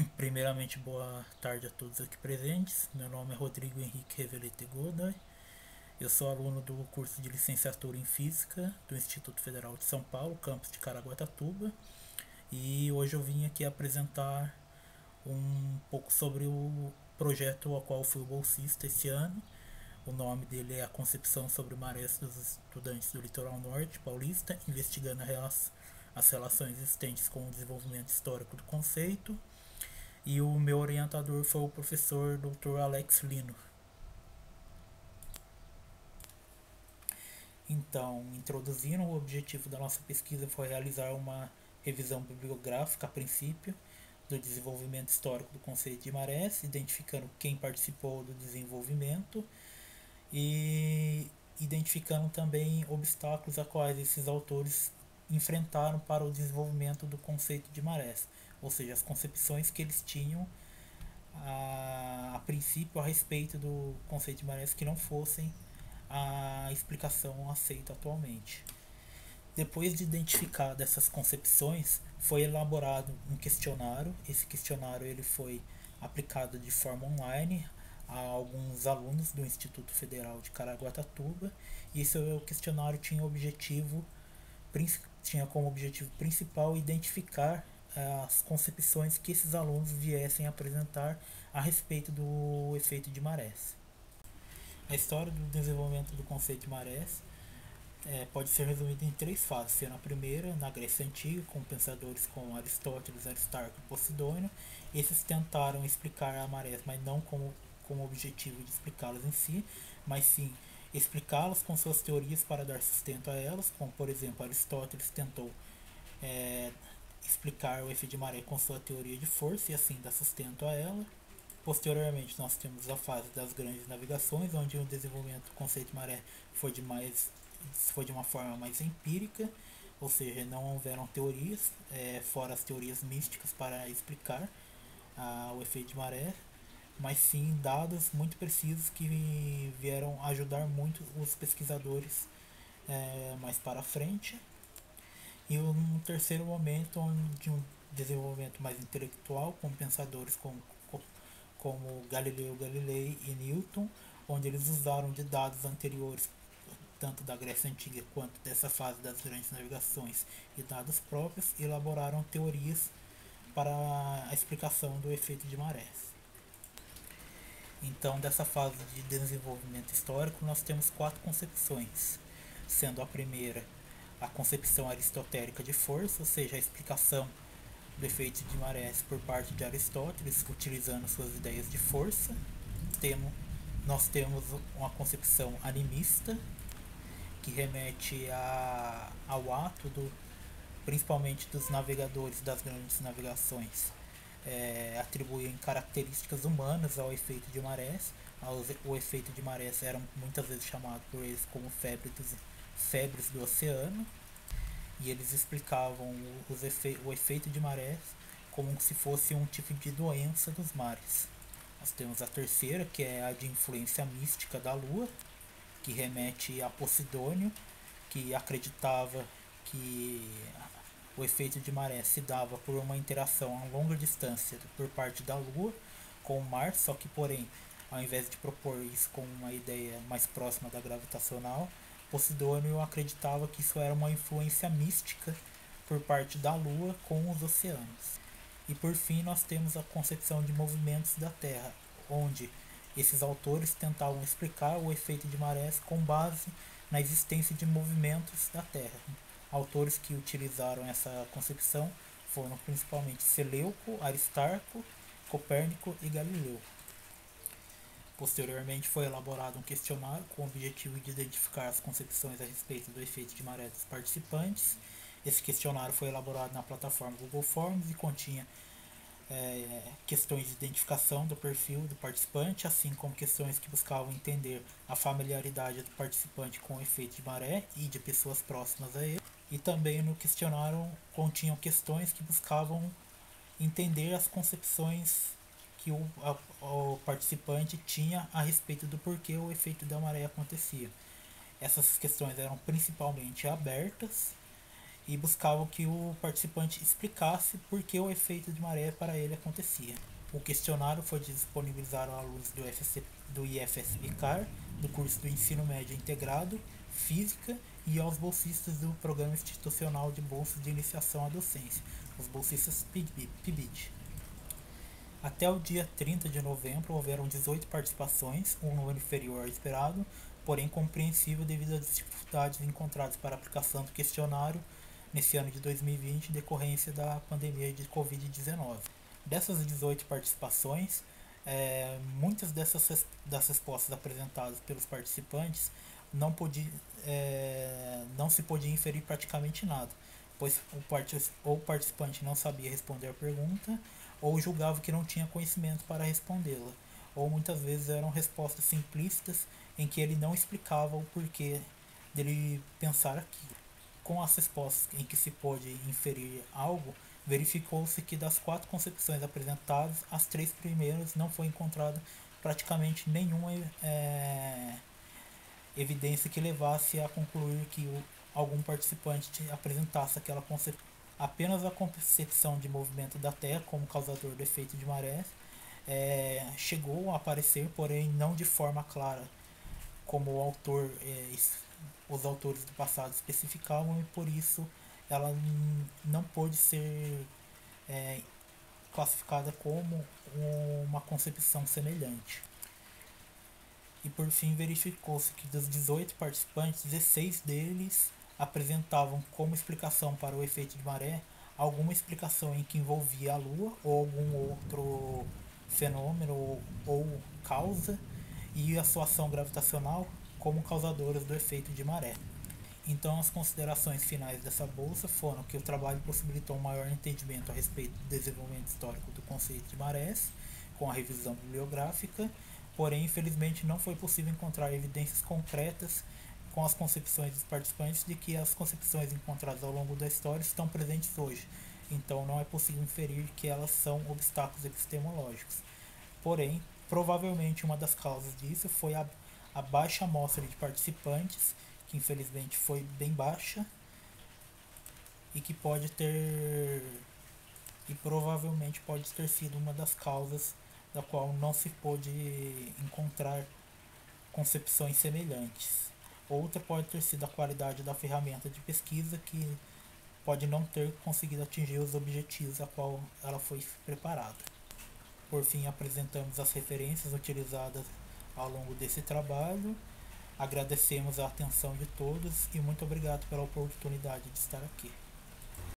Primeiramente, boa tarde a todos aqui presentes. Meu nome é Rodrigo Henrique Revelete Godoy. Eu sou aluno do curso de licenciatura em Física do Instituto Federal de São Paulo, campus de Caraguatatuba. E hoje eu vim aqui apresentar um pouco sobre o projeto ao qual fui bolsista esse ano. O nome dele é A Concepção sobre Marés dos Estudantes do Litoral Norte Paulista, investigando as relações existentes com o desenvolvimento histórico do conceito. E o meu orientador foi o professor Dr. Alex Lino. Então, introduzindo, o objetivo da nossa pesquisa foi realizar uma revisão bibliográfica a princípio do desenvolvimento histórico do conceito de marés, identificando quem participou do desenvolvimento e identificando também obstáculos a quais esses autores enfrentaram para o desenvolvimento do conceito de marés, ou seja, as concepções que eles tinham a princípio a respeito do conceito de marés que não fossem a explicação aceita atualmente. Depois de identificar dessas concepções, foi elaborado um questionário. Esse questionário ele foi aplicado de forma online a alguns alunos do Instituto Federal de Caraguatatuba. E esse questionário tinha como objetivo principal identificar as concepções que esses alunos viessem apresentar a respeito do efeito de marés. A história do desenvolvimento do conceito de marés pode ser resumida em três fases, sendo a primeira na Grécia Antiga, com pensadores como Aristóteles, Aristarco e Posidônio. Esses tentaram explicar a marés, mas não como objetivo de explicá-las em si, mas sim explicá-las com suas teorias para dar sustento a elas, como por exemplo Aristóteles tentou é, explicar o efeito de maré com sua teoria de força e assim dar sustento a ela. Posteriormente, nós temos a fase das grandes navegações, onde o desenvolvimento do conceito de maré foi de, mais, foi de uma forma mais empírica, ou seja, não houveram teorias, fora as teorias místicas, para explicar o efeito de maré, mas sim dados muito precisos que vieram ajudar muito os pesquisadores mais para frente. E um terceiro momento onde um desenvolvimento mais intelectual, com pensadores como Galileu Galilei e Newton, onde eles usaram de dados anteriores, tanto da Grécia Antiga quanto dessa fase das grandes navegações, e dados próprios, e elaboraram teorias para a explicação do efeito de marés. Então, dessa fase de desenvolvimento histórico, nós temos quatro concepções, sendo a primeira a concepção aristotélica de força, ou seja, a explicação do efeito de marés por parte de Aristóteles, utilizando suas ideias de força. Nós temos uma concepção animista, que remete ao ato principalmente dos navegadores das grandes navegações, atribuem características humanas ao efeito de marés. O efeito de marés era muitas vezes chamado por eles como febres do oceano, e eles explicavam o efeito de marés como se fosse um tipo de doença dos mares. Nós temos a terceira, que é a de influência mística da lua, que remete a Posidônio, que acreditava que o efeito de maré se dava por uma interação a longa distância por parte da lua com o mar, só que porém, ao invés de propor isso como uma ideia mais próxima da gravitacional, Posidônio acreditava que isso era uma influência mística por parte da Lua com os oceanos. E por fim, nós temos a concepção de movimentos da Terra, onde esses autores tentavam explicar o efeito de marés com base na existência de movimentos da Terra. Autores que utilizaram essa concepção foram principalmente Seleuco, Aristarco, Copérnico e Galileu. Posteriormente foi elaborado um questionário com o objetivo de identificar as concepções a respeito do efeito de maré dos participantes. Esse questionário foi elaborado na plataforma Google Forms e continha questões de identificação do perfil do participante, assim como questões que buscavam entender a familiaridade do participante com o efeito de maré e de pessoas próximas a ele. E também no questionário continham questões que buscavam entender as concepções que o participante tinha a respeito do porquê o efeito da maré acontecia. Essas questões eram principalmente abertas e buscavam que o participante explicasse por que o efeito de maré para ele acontecia. O questionário foi disponibilizado à luz do IFSBCAR, do curso do Ensino Médio Integrado, Física, e aos bolsistas do Programa Institucional de Bolsas de Iniciação à Docência, os bolsistas PIBID. Até o dia 30 de novembro houveram 18 participações, um número inferior ao esperado, porém compreensível devido às dificuldades encontradas para a aplicação do questionário nesse ano de 2020 em decorrência da pandemia de Covid-19. Dessas 18 participações, muitas das respostas apresentadas pelos participantes não se podia inferir praticamente nada, pois o participante não sabia responder a pergunta ou julgava que não tinha conhecimento para respondê-la, ou muitas vezes eram respostas simplícitas em que ele não explicava o porquê dele pensar aquilo. Com as respostas em que se pôde inferir algo, verificou-se que das 4 concepções apresentadas, as 3 primeiras não foi encontrada praticamente nenhuma evidência que levasse a concluir que algum participante apresentasse aquela concepção. Apenas a concepção de movimento da Terra como causador do efeito de maré chegou a aparecer, porém não de forma clara, como os autores do passado especificavam, e por isso ela não pôde ser classificada como uma concepção semelhante. E por fim verificou-se que dos 18 participantes, 16 deles apresentavam como explicação para o efeito de maré alguma explicação em que envolvia a Lua ou algum outro fenômeno ou causa, e a sua ação gravitacional como causadoras do efeito de maré. Então, as considerações finais dessa bolsa foram que o trabalho possibilitou um maior entendimento a respeito do desenvolvimento histórico do conceito de marés, com a revisão bibliográfica, porém, infelizmente, não foi possível encontrar evidências concretas com as concepções dos participantes de que as concepções encontradas ao longo da história estão presentes hoje. Então, não é possível inferir que elas são obstáculos epistemológicos. Porém, provavelmente uma das causas disso foi a baixa amostra de participantes, que infelizmente foi bem baixa, e que provavelmente pode ter sido uma das causas da qual não se pôde encontrar concepções semelhantes. Outra pode ter sido a qualidade da ferramenta de pesquisa, que pode não ter conseguido atingir os objetivos a qual ela foi preparada. Por fim, apresentamos as referências utilizadas ao longo desse trabalho. Agradecemos a atenção de todos e muito obrigado pela oportunidade de estar aqui.